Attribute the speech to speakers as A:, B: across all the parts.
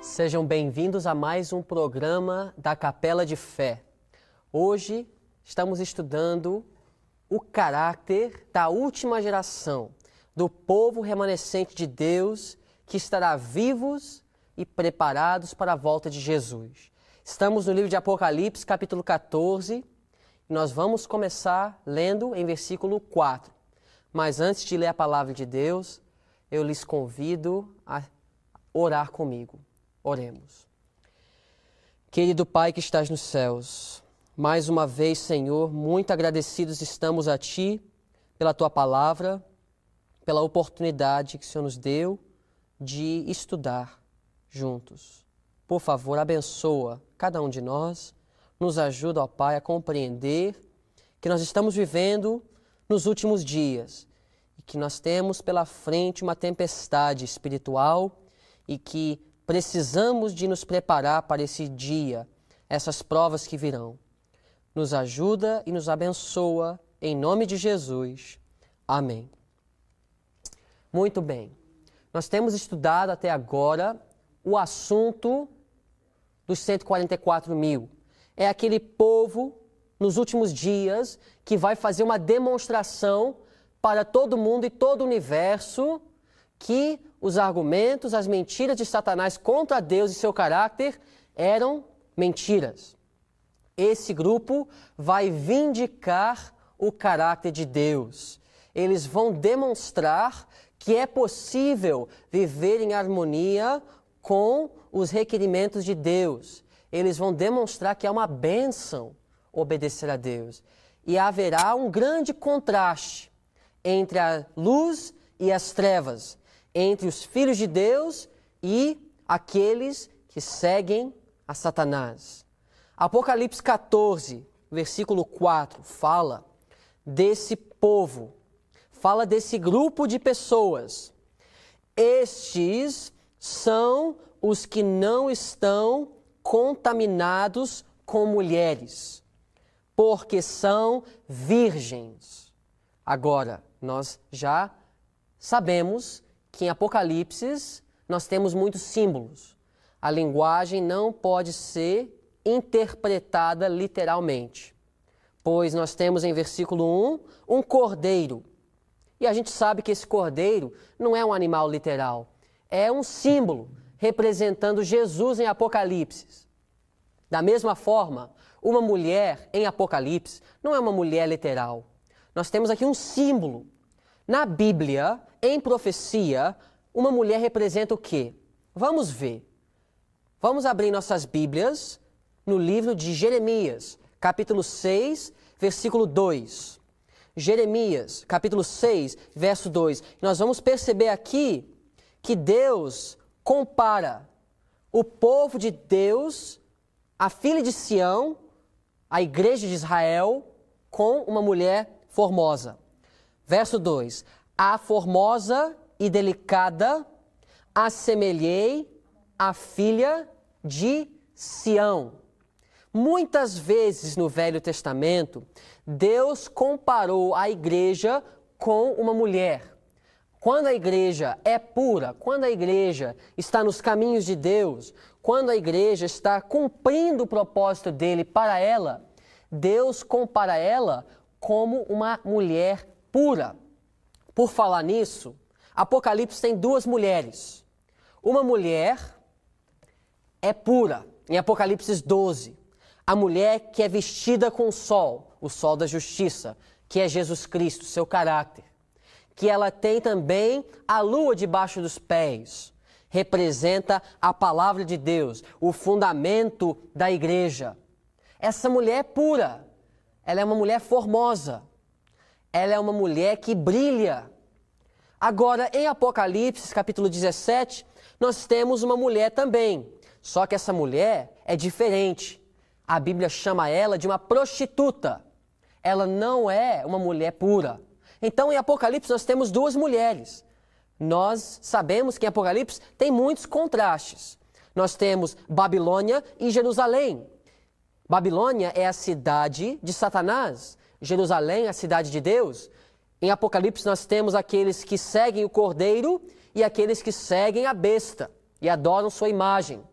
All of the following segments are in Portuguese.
A: Sejam bem-vindos a mais um programa da Capela de Fé. Hoje estamos estudando o caráter da última geração, do povo remanescente de Deus que estará vivos e preparados para a volta de Jesus. Estamos no livro de Apocalipse, capítulo 14, e nós vamos começar lendo em versículo 4. Mas antes de ler a palavra de Deus, eu lhes convido a orar comigo. Oremos. Querido Pai que estás nos céus, mais uma vez, Senhor, muito agradecidos estamos a Ti pela Tua palavra, pela oportunidade que o Senhor nos deu de estudar juntos. Por favor, abençoa cada um de nós, nos ajuda, ó Pai, a compreender que nós estamos vivendo nos últimos dias e que nós temos pela frente uma tempestade espiritual e que precisamos de nos preparar para esse dia, essas provas que virão. Nos ajuda e nos abençoa, em nome de Jesus. Amém. Muito bem. Nós temos estudado até agora o assunto dos 144 mil. É aquele povo, nos últimos dias, que vai fazer uma demonstração para todo mundo e todo o universo que os argumentos, as mentiras de Satanás contra Deus e seu caráter eram mentiras. Esse grupo vai vindicar o caráter de Deus. Eles vão demonstrar que é possível viver em harmonia com os requerimentos de Deus. Eles vão demonstrar que é uma bênção obedecer a Deus. E haverá um grande contraste entre a luz e as trevas, entre os filhos de Deus e aqueles que seguem a Satanás. Apocalipse 14, versículo 4, fala desse povo, fala desse grupo de pessoas. Estes são os que não estão contaminados com mulheres, porque são virgens. Agora, nós já sabemos que em Apocalipse nós temos muitos símbolos. A linguagem não pode ser interpretada literalmente, pois nós temos em versículo 1 um cordeiro. E a gente sabe que esse cordeiro não é um animal literal, é um símbolo representando Jesus em Apocalipse. Da mesma forma, uma mulher em Apocalipse não é uma mulher literal. Nós temos aqui um símbolo. Na Bíblia, em profecia, uma mulher representa o quê? Vamos ver. Vamos abrir nossas Bíblias no livro de Jeremias, capítulo 6, versículo 2. Jeremias, capítulo 6, verso 2. Nós vamos perceber aqui que Deus compara o povo de Deus, a filha de Sião, a igreja de Israel, com uma mulher formosa. Verso 2. A formosa e delicada assemelhei à filha de Sião. Muitas vezes no Velho Testamento, Deus comparou a igreja com uma mulher. Quando a igreja é pura, quando a igreja está nos caminhos de Deus, quando a igreja está cumprindo o propósito dele para ela, Deus compara ela como uma mulher pura. Por falar nisso, Apocalipse tem duas mulheres. Uma mulher é pura, em Apocalipse 12. A mulher que é vestida com o sol da justiça, que é Jesus Cristo, seu caráter. Que ela tem também a lua debaixo dos pés. Representa a palavra de Deus, o fundamento da igreja. Essa mulher é pura. Ela é uma mulher formosa. Ela é uma mulher que brilha. Agora, em Apocalipse, capítulo 17, nós temos uma mulher também. Só que essa mulher é diferente. A Bíblia chama ela de uma prostituta. Ela não é uma mulher pura. Então, em Apocalipse, nós temos duas mulheres. Nós sabemos que em Apocalipse tem muitos contrastes. Nós temos Babilônia e Jerusalém. Babilônia é a cidade de Satanás. Jerusalém é a cidade de Deus. Em Apocalipse nós temos aqueles que seguem o Cordeiro e aqueles que seguem a besta e adoram sua imagem.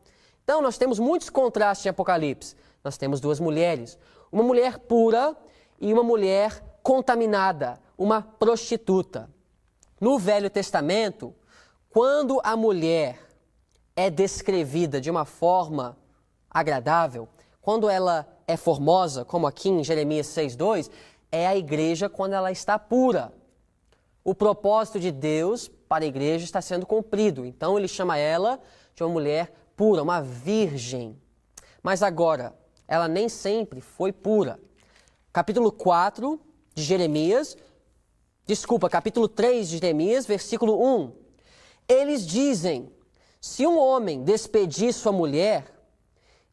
A: Então, nós temos muitos contrastes em Apocalipse. Nós temos duas mulheres, uma mulher pura e uma mulher contaminada, uma prostituta. No Velho Testamento, quando a mulher é descrevida de uma forma agradável, quando ela é formosa, como aqui em Jeremias 6:2, é a igreja quando ela está pura. O propósito de Deus para a igreja está sendo cumprido. Então ele chama ela de uma mulher pura, uma virgem. Mas agora, ela nem sempre foi pura. Capítulo 4 de Jeremias, capítulo 3 de Jeremias, versículo 1. Eles dizem: se um homem despedir sua mulher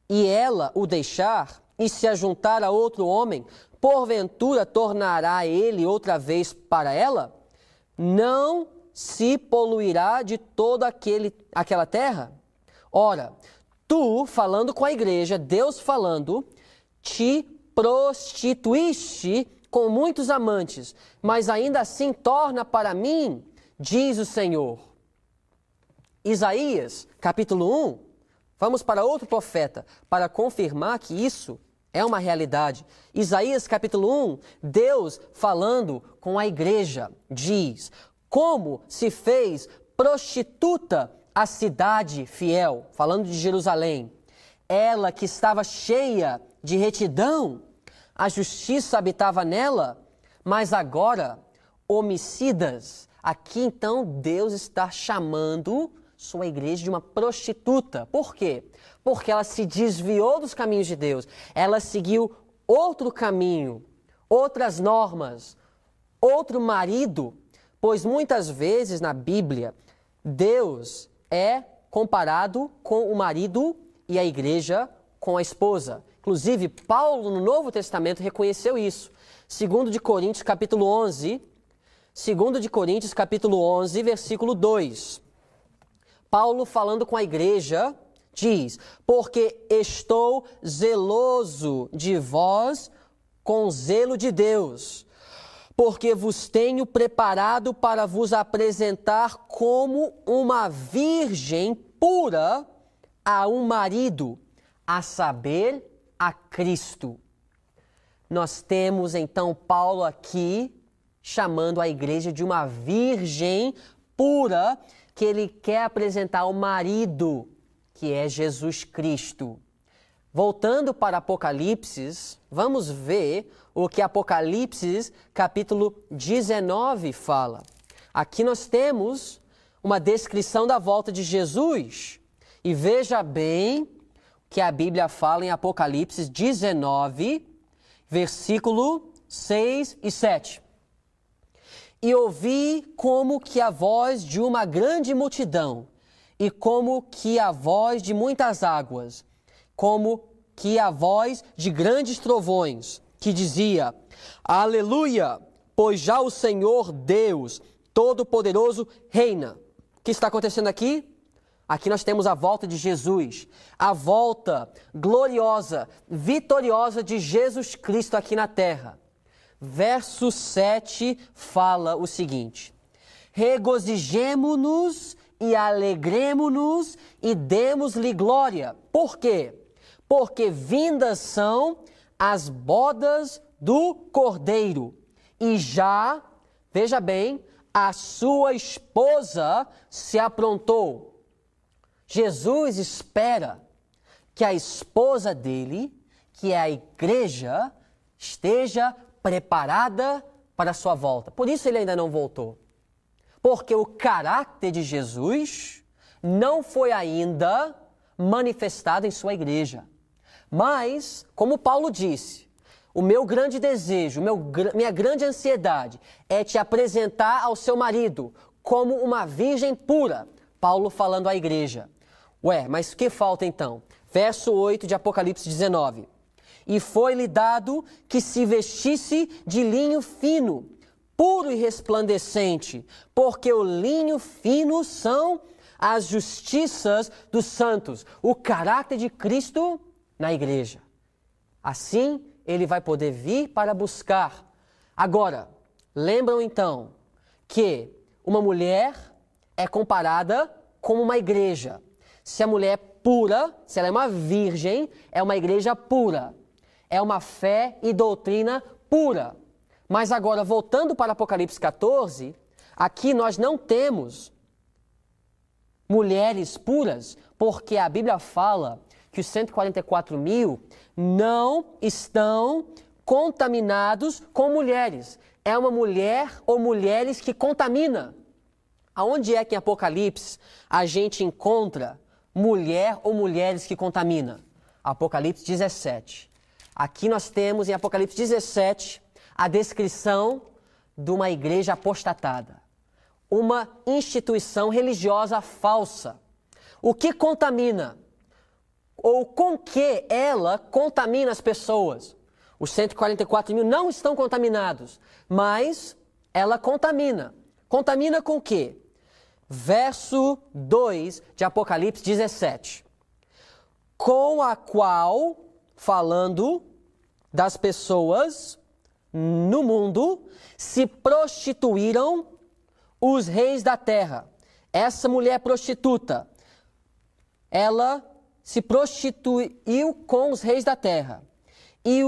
A: e ela o deixar e se ajuntar a outro homem, porventura tornará ele outra vez para ela? Não se poluirá de toda aquela terra? Ora, tu, falando com a igreja, Deus falando, te prostituíste com muitos amantes, mas ainda assim torna para mim, diz o Senhor. Isaías, capítulo 1, vamos para outro profeta, para confirmar que isso é uma realidade. Isaías, capítulo 1, Deus falando com a igreja, diz: como se fez prostituta a cidade fiel, falando de Jerusalém, ela que estava cheia de retidão, a justiça habitava nela, mas agora homicidas. Aqui então Deus está chamando sua igreja de uma prostituta. Por quê? Porque ela se desviou dos caminhos de Deus. Ela seguiu outro caminho, outras normas, outro marido. Pois muitas vezes na Bíblia, Deus é comparado com o marido e a igreja com a esposa. Inclusive, Paulo no Novo Testamento reconheceu isso. 2 de Coríntios, capítulo 11, 2 de Coríntios, capítulo 11, versículo 2. Paulo, falando com a igreja, diz: porque estou zeloso de vós com zelo de Deus, porque vos tenho preparado para vos apresentar como uma virgem pura a um marido, a saber, a Cristo. Nós temos então Paulo aqui chamando a igreja de uma virgem pura, que ele quer apresentar ao marido, que é Jesus Cristo. Voltando para Apocalipse, vamos ver o que Apocalipse, capítulo 19, fala. Aqui nós temos uma descrição da volta de Jesus. E veja bem o que a Bíblia fala em Apocalipse 19, versículo 6 e 7. E ouvi como que a voz de uma grande multidão, e como que a voz de muitas águas, como que a voz de grandes trovões, que dizia: Aleluia, pois já o Senhor Deus Todo-Poderoso reina. O que está acontecendo aqui? Aqui nós temos a volta de Jesus, a volta gloriosa, vitoriosa de Jesus Cristo aqui na terra. Verso 7 fala o seguinte: regozijemo-nos e alegremo-nos e demos-lhe glória. Por quê? Porque vindas são as bodas do Cordeiro, e já, veja bem, a sua esposa se aprontou. Jesus espera que a esposa dele, que é a igreja, esteja preparada para a sua volta. Por isso ele ainda não voltou. Porque o caráter de Jesus não foi ainda manifestado em sua igreja. Mas, como Paulo disse, o meu grande desejo, minha grande ansiedade é te apresentar ao seu marido como uma virgem pura. Paulo falando à igreja. Mas o que falta então? Verso 8 de Apocalipse 19. E foi-lhe dado que se vestisse de linho fino, puro e resplandecente, porque o linho fino são as justiças dos santos, o caráter de Cristo na igreja. Assim, ele vai poder vir para buscar. Agora, lembram então que uma mulher é comparada com uma igreja. Se a mulher é pura, se ela é uma virgem, é uma igreja pura. É uma fé e doutrina pura. Mas agora, voltando para Apocalipse 14, aqui nós não temos mulheres puras, porque a Bíblia fala que os 144.000 não estão contaminados com mulheres. É uma mulher ou mulheres que contamina. Aonde é que em Apocalipse a gente encontra mulher ou mulheres que contamina? Apocalipse 17. Aqui nós temos em Apocalipse 17 a descrição de uma igreja apostatada. Uma instituição religiosa falsa. O que contamina? Ou com que ela contamina as pessoas? Os 144.000 não estão contaminados, mas ela contamina. Contamina com o quê? Verso 2 de Apocalipse 17. Com a qual, falando das pessoas no mundo, se prostituíram os reis da terra. Essa mulher prostituta, ela se prostituiu com os reis da terra. E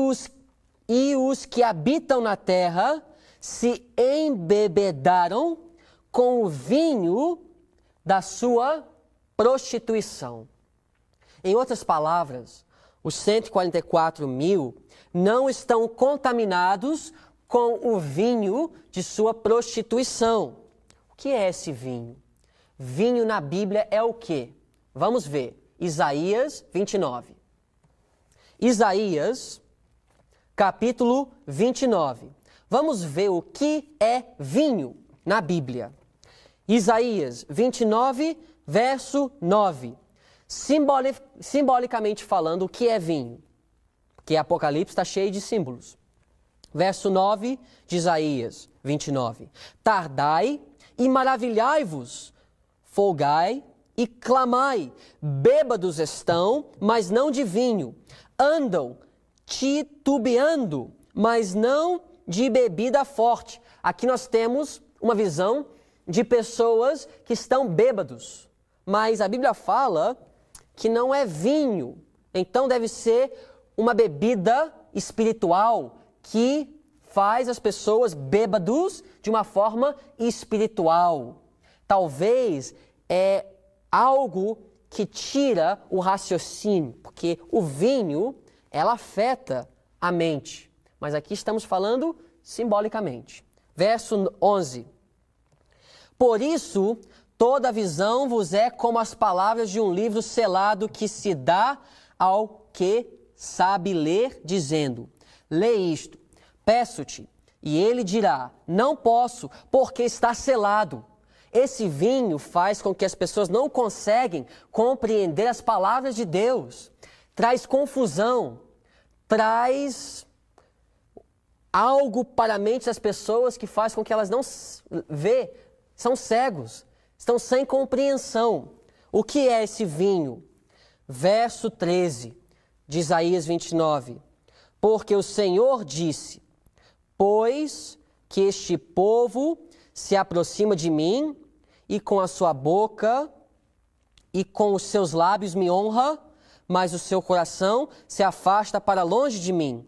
A: os que habitam na terra se embebedaram com o vinho da sua prostituição. Em outras palavras, os 144.000 não estão contaminados com o vinho de sua prostituição. O que é esse vinho? Vinho na Bíblia é o quê? Vamos ver. Isaías 29. Isaías, capítulo 29. Vamos ver o que é vinho na Bíblia. Isaías 29, verso 9. Simbolicamente falando, o que é vinho? Porque Apocalipse está cheio de símbolos. Verso 9 de Isaías 29. Tardai e maravilhai-vos, folgai e clamai, bêbados estão, mas não de vinho, andam titubeando, mas não de bebida forte. Aqui nós temos uma visão de pessoas que estão bêbados, mas a Bíblia fala que não é vinho, então deve ser uma bebida espiritual que faz as pessoas bêbados de uma forma espiritual. Talvez é algo que tira o raciocínio, porque o vinho, ela afeta a mente. Mas aqui estamos falando simbolicamente. Verso 11. Por isso, toda visão vos é como as palavras de um livro selado que se dá ao que sabe ler, dizendo: lê isto, peço-te. E ele dirá: não posso, porque está selado. Esse vinho faz com que as pessoas não conseguem compreender as palavras de Deus. Traz confusão, traz algo para a mente das pessoas que faz com que elas não vê, são cegos, estão sem compreensão. O que é esse vinho? Verso 13 de Isaías 29. Porque o Senhor disse: pois que este povo se aproxima de mim, e com a sua boca e com os seus lábios me honra, mas o seu coração se afasta para longe de mim.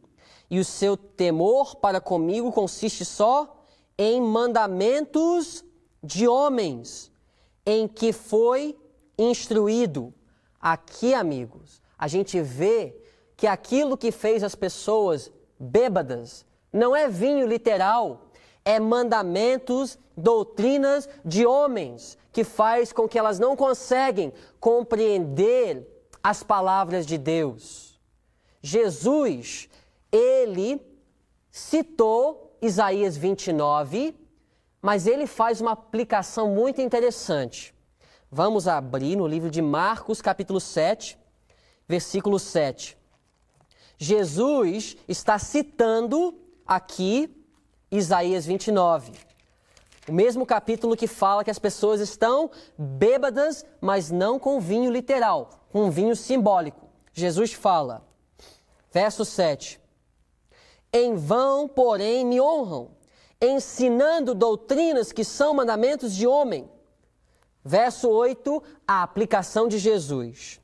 A: E o seu temor para comigo consiste só em mandamentos de homens, em que foi instruído. Aqui, amigos, a gente vê que aquilo que fez as pessoas bêbadas não é vinho literal, é mandamentos, doutrinas de homens, que faz com que elas não conseguem compreender as palavras de Deus. Jesus, ele citou Isaías 29, mas ele faz uma aplicação muito interessante. Vamos abrir no livro de Marcos, capítulo 7, versículo 7. Jesus está citando aqui Isaías 29. O mesmo capítulo que fala que as pessoas estão bêbadas, mas não com vinho literal, com vinho simbólico. Jesus fala, verso 7. Em vão, porém, me honram, ensinando doutrinas que são mandamentos de homem. Verso 8, a aplicação de Jesus.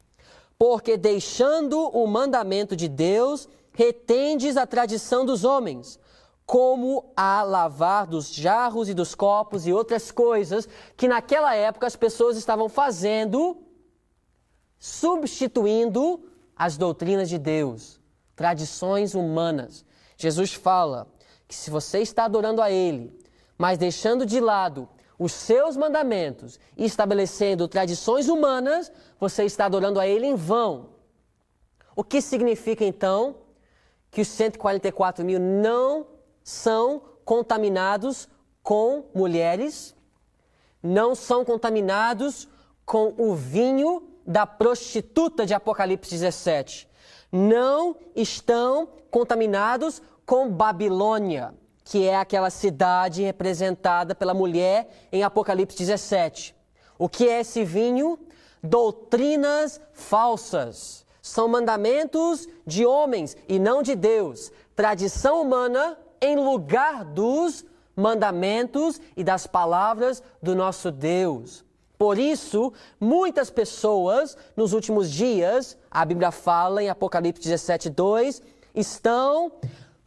A: Porque deixando o mandamento de Deus, retendes a tradição dos homens, como a lavar dos jarros e dos copos e outras coisas que naquela época as pessoas estavam fazendo, substituindo as doutrinas de Deus, tradições humanas. Jesus fala que se você está adorando a Ele, mas deixando de lado os seus mandamentos e estabelecendo tradições humanas, você está adorando a Ele em vão. O que significa, então, que os 144 mil não são contaminados com mulheres, não são contaminados com o vinho da prostituta de Apocalipse 17, não estão contaminados com Babilônia, que é aquela cidade representada pela mulher em Apocalipse 17. O que é esse vinho? Doutrinas falsas. São mandamentos de homens e não de Deus. Tradição humana em lugar dos mandamentos e das palavras do nosso Deus. Por isso, muitas pessoas nos últimos dias, a Bíblia fala em Apocalipse 17, 2, estão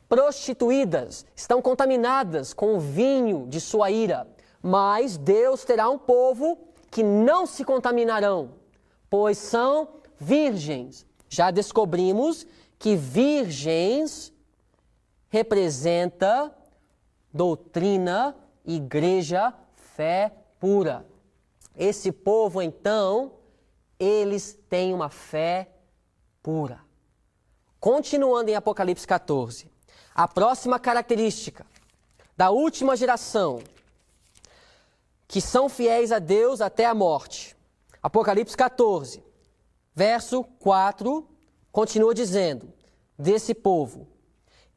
A: prostituídas, estão contaminadas com o vinho de sua ira. Mas Deus terá um povo que não se contaminarão, pois são virgens. Já descobrimos que virgens representa doutrina, igreja, fé pura. Esse povo, então, eles têm uma fé pura. Continuando em Apocalipse 14. A próxima característica da última geração, que são fiéis a Deus até a morte. Apocalipse 14, verso 4, continua dizendo, desse povo,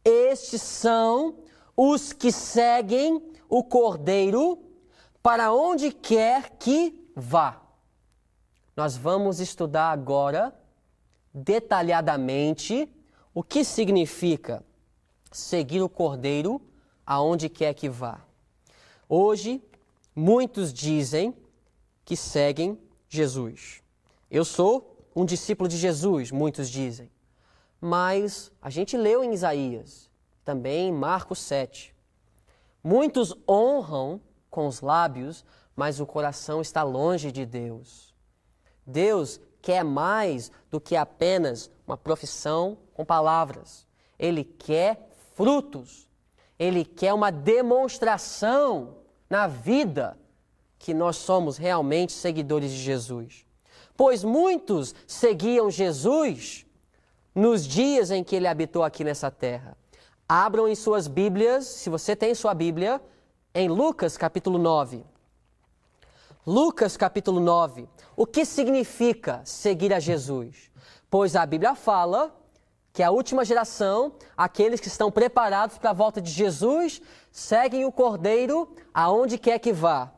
A: estes são os que seguem o Cordeiro para onde quer que vá. Nós vamos estudar agora, detalhadamente, o que significa seguir o Cordeiro aonde quer que vá. Hoje, muitos dizem que seguem Jesus. Eu sou um discípulo de Jesus, muitos dizem. Mas a gente leu em Isaías, também em Marcos 7. Muitos honram com os lábios, mas o coração está longe de Deus. Deus quer mais do que apenas uma profissão com palavras. Ele quer frutos. Ele quer uma demonstração na vida que nós somos realmente seguidores de Jesus. Pois muitos seguiam Jesus nos dias em que ele habitou aqui nessa terra. Abram em suas Bíblias, se você tem sua Bíblia, em Lucas capítulo 9. Lucas capítulo 9. O que significa seguir a Jesus? Pois a Bíblia fala que a última geração, aqueles que estão preparados para a volta de Jesus, seguem o Cordeiro aonde quer que vá.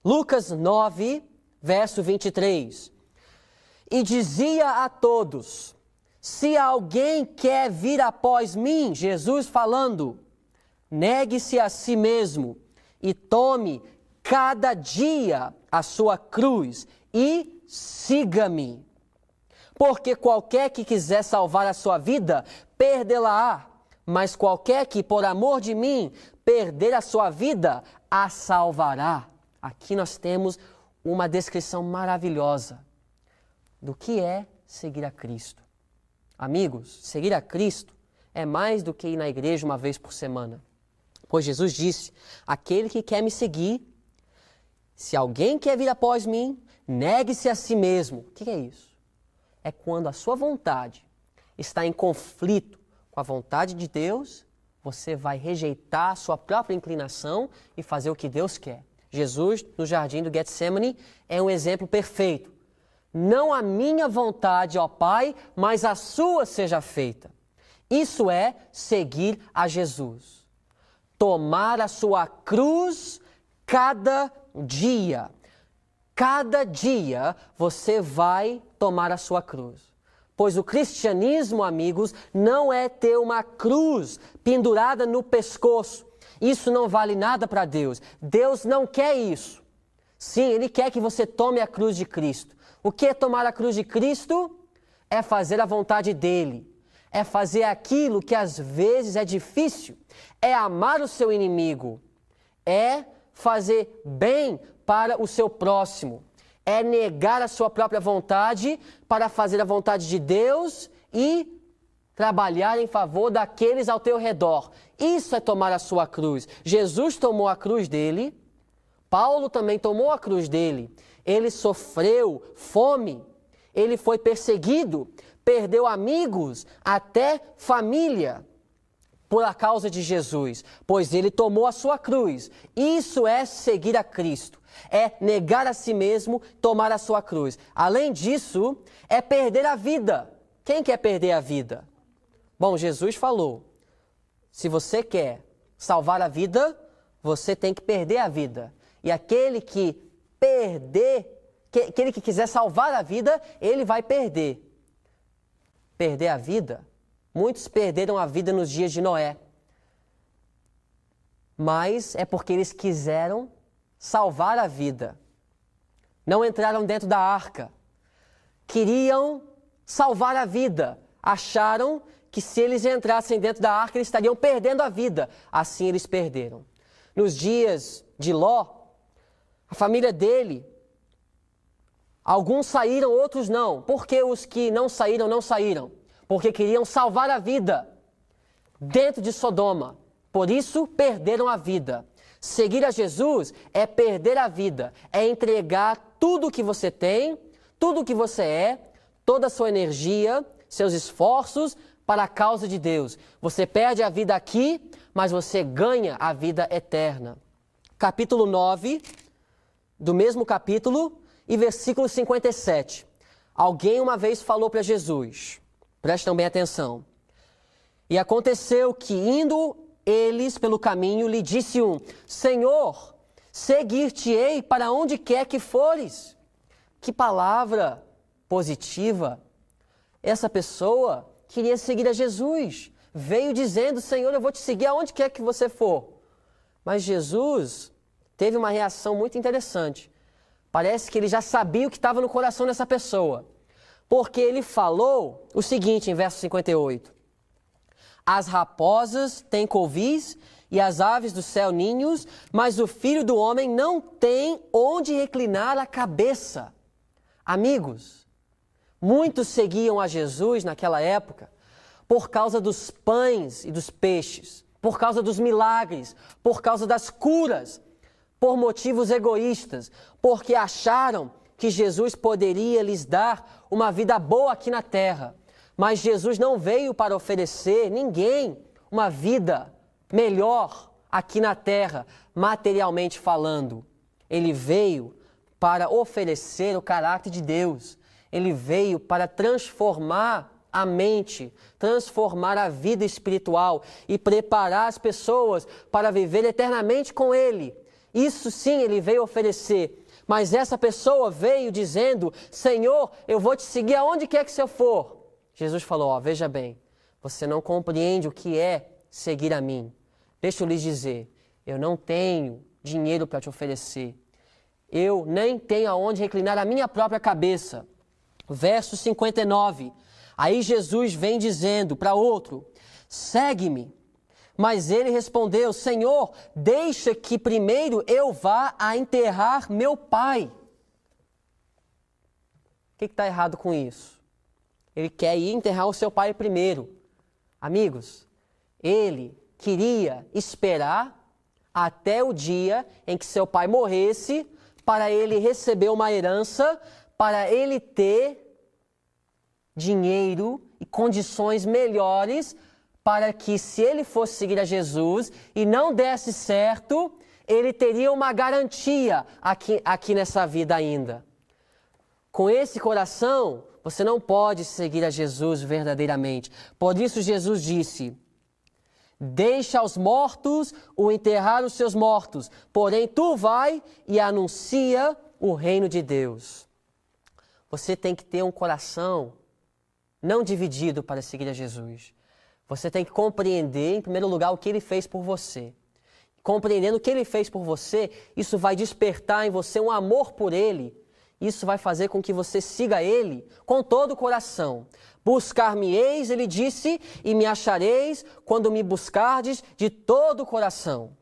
A: Lucas 9, verso 23. E dizia a todos, se alguém quer vir após mim, Jesus falando, negue-se a si mesmo e tome cada dia a sua cruz e siga-me. Porque qualquer que quiser salvar a sua vida, perdê-la-á. Mas qualquer que, por amor de mim, perder a sua vida, a salvará. Aqui nós temos uma descrição maravilhosa do que é seguir a Cristo. Amigos, seguir a Cristo é mais do que ir na igreja uma vez por semana. Pois Jesus disse, aquele que quer me seguir, se alguém quer vir após mim, negue-se a si mesmo. O que é isso? É quando a sua vontade está em conflito com a vontade de Deus, você vai rejeitar a sua própria inclinação e fazer o que Deus quer. Jesus, no jardim do Getsemane, é um exemplo perfeito. Não a minha vontade, ó Pai, mas a sua seja feita. Isso é seguir a Jesus. Tomar a sua cruz cada dia. Cada dia você vai tomar a sua cruz. Pois o cristianismo, amigos, não é ter uma cruz pendurada no pescoço. Isso não vale nada para Deus. Deus não quer isso. Sim, Ele quer que você tome a cruz de Cristo. O que é tomar a cruz de Cristo? É fazer a vontade dEle. É fazer aquilo que às vezes é difícil. É amar o seu inimigo. É fazer bem para o seu próximo. É negar a sua própria vontade para fazer a vontade de Deus e trabalhar em favor daqueles ao teu redor. Isso é tomar a sua cruz. Jesus tomou a cruz dele. Paulo também tomou a cruz dele. Ele sofreu fome. Ele foi perseguido. Perdeu amigos, até família, por a causa de Jesus, pois ele tomou a sua cruz. Isso é seguir a Cristo, é negar a si mesmo, tomar a sua cruz. Além disso, é perder a vida. Quem quer perder a vida? Bom, Jesus falou, se você quer salvar a vida, você tem que perder a vida. E aquele que quiser salvar a vida, ele vai perder. Perder a vida? Muitos perderam a vida nos dias de Noé. Mas é porque eles quiseram salvar a vida. Não entraram dentro da arca. Queriam salvar a vida. Acharam que se eles entrassem dentro da arca, eles estariam perdendo a vida. Assim eles perderam. Nos dias de Ló, a família dele, alguns saíram, outros não. Por que os que não saíram, não saíram? Porque queriam salvar a vida dentro de Sodoma. Por isso, perderam a vida. Seguir a Jesus é perder a vida. É entregar tudo o que você tem, tudo o que você é, toda a sua energia, seus esforços para a causa de Deus. Você perde a vida aqui, mas você ganha a vida eterna. Capítulo 9, do mesmo capítulo, e versículo 57. Alguém uma vez falou para Jesus, prestem bem atenção. E aconteceu que, indo eles pelo caminho, lhe disse um: Senhor, seguir-te-ei para onde quer que fores. Que palavra positiva. Essa pessoa queria seguir a Jesus. Veio dizendo: Senhor, eu vou te seguir aonde quer que você for. Mas Jesus teve uma reação muito interessante. Parece que ele já sabia o que estava no coração dessa pessoa. Porque ele falou o seguinte em verso 58. As raposas têm covis e as aves do céu ninhos, mas o Filho do Homem não tem onde reclinar a cabeça. Amigos, muitos seguiam a Jesus naquela época por causa dos pães e dos peixes, por causa dos milagres, por causa das curas, por motivos egoístas, porque acharam que Jesus poderia lhes dar uma vida boa aqui na terra. Mas Jesus não veio para oferecer ninguém uma vida melhor aqui na terra, materialmente falando. Ele veio para oferecer o caráter de Deus. Ele veio para transformar a mente, transformar a vida espiritual e preparar as pessoas para viver eternamente com Ele. Isso sim Ele veio oferecer. Mas essa pessoa veio dizendo: Senhor, eu vou te seguir aonde quer que você for. Jesus falou: veja bem, você não compreende o que é seguir a mim. Deixa eu lhes dizer, eu não tenho dinheiro para te oferecer. Eu nem tenho aonde reclinar a minha própria cabeça. Verso 59. Aí Jesus vem dizendo para outro: segue-me. Mas ele respondeu: Senhor, deixa que primeiro eu vá a enterrar meu pai. O que está errado com isso? Ele quer ir enterrar o seu pai primeiro. Amigos, ele queria esperar até o dia em que seu pai morresse para ele receber uma herança, para ele ter dinheiro e condições melhores para que, se ele fosse seguir a Jesus e não desse certo, ele teria uma garantia aqui nessa vida ainda. Com esse coração, você não pode seguir a Jesus verdadeiramente. Por isso Jesus disse: deixa aos mortos o enterrar os seus mortos, porém tu vai e anuncia o reino de Deus. Você tem que ter um coração não dividido para seguir a Jesus. Você tem que compreender, em primeiro lugar, o que Ele fez por você. compreendendo o que Ele fez por você, isso vai despertar em você um amor por Ele. Isso vai fazer com que você siga Ele com todo o coração. Buscar-me-eis, Ele disse, e me achareis quando me buscardes de todo o coração.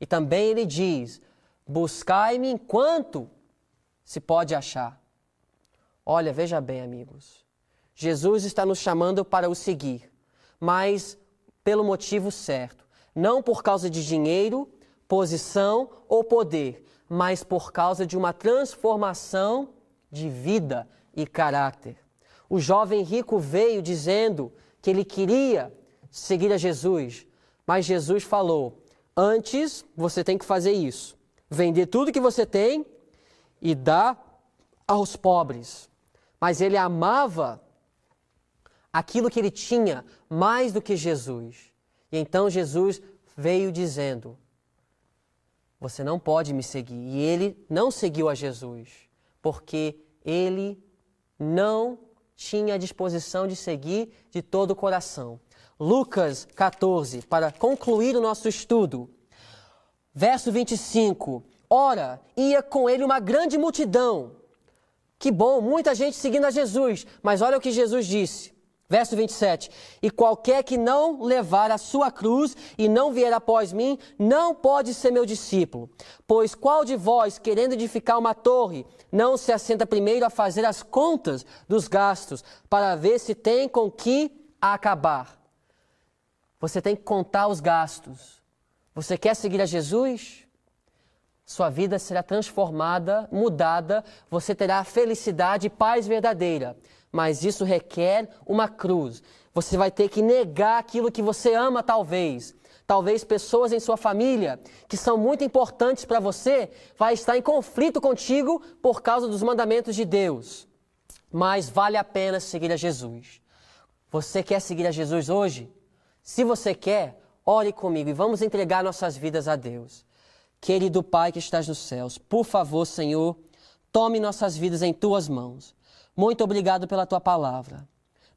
A: E também Ele diz, buscai-me enquanto se pode achar. Olha, veja bem, amigos. Jesus está nos chamando para o seguir, mas pelo motivo certo. Não por causa de dinheiro, posição ou poder, mas por causa de uma transformação de vida e caráter. O jovem rico veio dizendo que ele queria seguir a Jesus, mas Jesus falou, antes você tem que fazer isso, vender tudo que você tem e dar aos pobres. Mas ele amava aquilo que ele tinha mais do que Jesus. E então Jesus veio dizendo, você não pode me seguir. E ele não seguiu a Jesus, porque ele não tinha disposição de seguir de todo o coração. Lucas 14, para concluir o nosso estudo. Verso 25. Ora, ia com ele uma grande multidão. Que bom, muita gente seguindo a Jesus. Mas olha o que Jesus disse. Verso 27, e qualquer que não levar a sua cruz e não vier após mim, não pode ser meu discípulo. Pois qual de vós, querendo edificar uma torre, não se assenta primeiro a fazer as contas dos gastos, para ver se tem com que acabar? Você tem que contar os gastos. Você quer seguir a Jesus? Sua vida será transformada, mudada, você terá felicidade e paz verdadeira. Mas isso requer uma cruz. Você vai ter que negar aquilo que você ama, talvez. Talvez pessoas em sua família, que são muito importantes para você, vai estar em conflito contigo por causa dos mandamentos de Deus. Mas vale a pena seguir a Jesus. Você quer seguir a Jesus hoje? Se você quer, ore comigo e vamos entregar nossas vidas a Deus. Querido Pai que estás nos céus, por favor, Senhor, tome nossas vidas em Tuas mãos. Muito obrigado pela Tua palavra.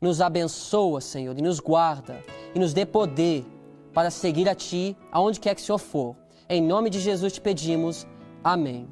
A: Nos abençoa, Senhor, e nos guarda, e nos dê poder para seguir a Ti, aonde quer que o Senhor for. Em nome de Jesus te pedimos. Amém.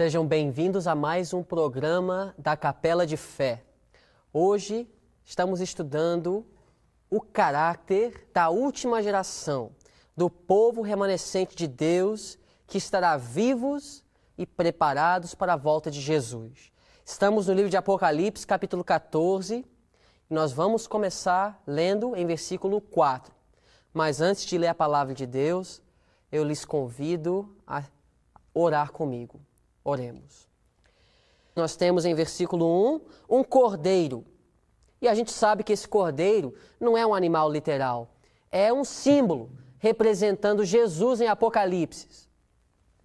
A: Sejam bem-vindos a mais um programa da Capela de Fé. Hoje estamos estudando o caráter da última geração, do povo remanescente de Deus que estará vivos e preparados para a volta de Jesus. Estamos no livro de Apocalipse, capítulo 14, e nós vamos começar lendo em versículo 4. Mas antes de ler a palavra de Deus, eu lhes convido a orar comigo. Oremos. Nós temos em versículo 1, um cordeiro. E a gente sabe que esse cordeiro não é um animal literal. É um símbolo representando Jesus em Apocalipse.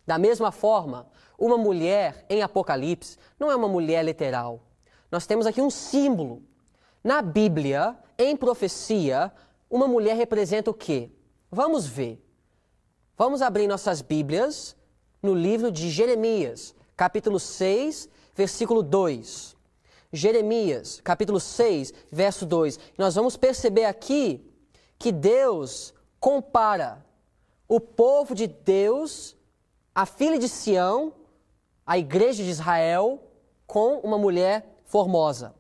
A: Da mesma forma, uma mulher em Apocalipse não é uma mulher literal. Nós temos aqui um símbolo. Na Bíblia, em profecia, uma mulher representa o quê? Vamos ver. Vamos abrir nossas Bíblias no livro de Jeremias, capítulo 6, versículo 2. Jeremias, capítulo 6, verso 2. Nós vamos perceber aqui que Deus compara o povo de Deus, a filha de Sião, a igreja de Israel, com uma mulher formosa.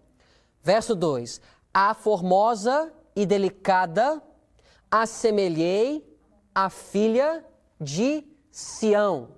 A: Verso 2. A formosa e delicada assemelhei à filha de Sião.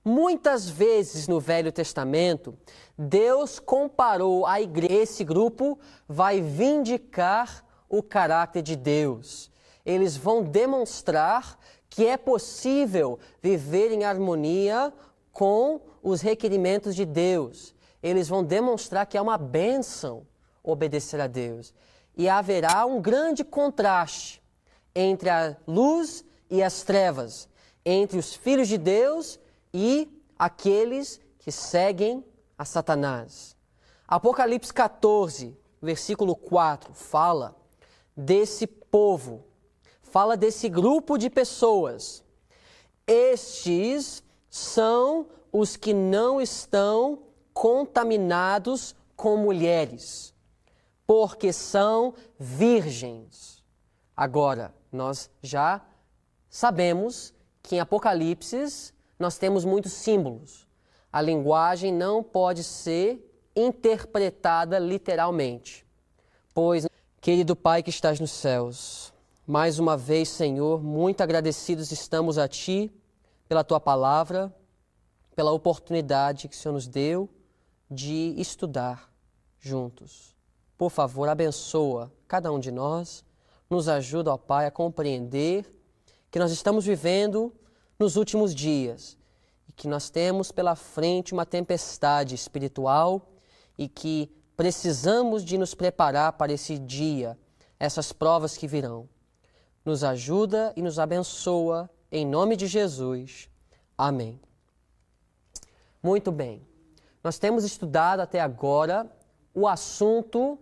A: Muitas vezes no Velho Testamento, Deus comparou a igreja. Esse grupo vai vindicar o caráter de Deus. Eles vão demonstrar que é possível viver em harmonia com os requerimentos de Deus. Eles vão demonstrar que é uma bênção obedecer a Deus. E haverá um grande contraste entre a luz e as trevas, entre os filhos de Deus e aqueles que seguem a Satanás. Apocalipse 14, versículo 4, fala desse povo, fala desse grupo de pessoas. Estes são os que não estão contaminados com mulheres, porque são virgens. Agora, nós já sabemos que em Apocalipse nós temos muitos símbolos. A linguagem não pode ser interpretada literalmente. Pois, querido Pai que estás nos céus, mais uma vez, Senhor, muito agradecidos estamos a Ti pela Tua palavra, pela oportunidade que o Senhor nos deu de estudar juntos. Por favor, abençoa cada um de nós, nos ajuda, ó Pai, a compreender que nós estamos vivendo nos últimos dias e que nós temos pela frente uma tempestade espiritual e que precisamos de nos preparar para esse dia, essas provas que virão. Nos ajuda e nos abençoa, em nome de Jesus. Amém. Muito bem. Nós temos estudado até agora o assunto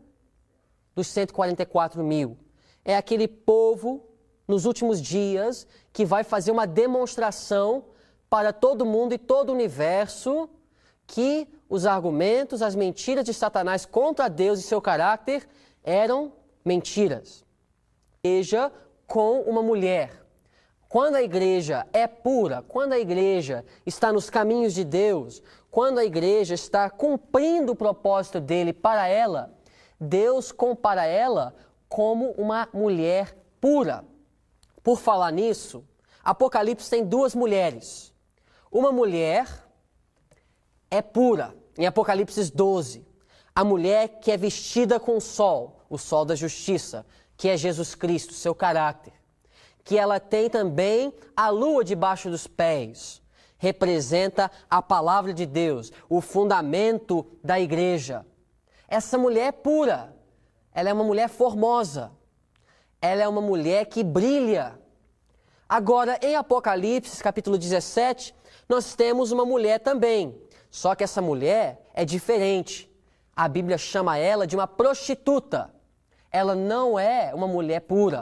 A: dos 144 mil. É aquele povo, nos últimos dias, que vai fazer uma demonstração para todo mundo e todo o universo que os argumentos, as mentiras de Satanás contra Deus e seu caráter eram mentiras. Igreja com uma mulher. Quando a igreja é pura, quando a igreja está nos caminhos de Deus, quando a igreja está cumprindo o propósito dele para ela, Deus compara ela como uma mulher pura. Por falar nisso, Apocalipse tem duas mulheres. Uma mulher é pura, em Apocalipse 12. A mulher que é vestida com o sol da justiça, que é Jesus Cristo, seu caráter. Que ela tem também a lua debaixo dos pés. Representa a palavra de Deus, o fundamento da igreja. Essa mulher é pura. Ela é uma mulher formosa. Ela é uma mulher que brilha. Agora, em Apocalipse, capítulo 17, nós temos uma mulher também. Só que essa mulher é diferente. A Bíblia chama ela de uma prostituta. Ela não é uma mulher pura.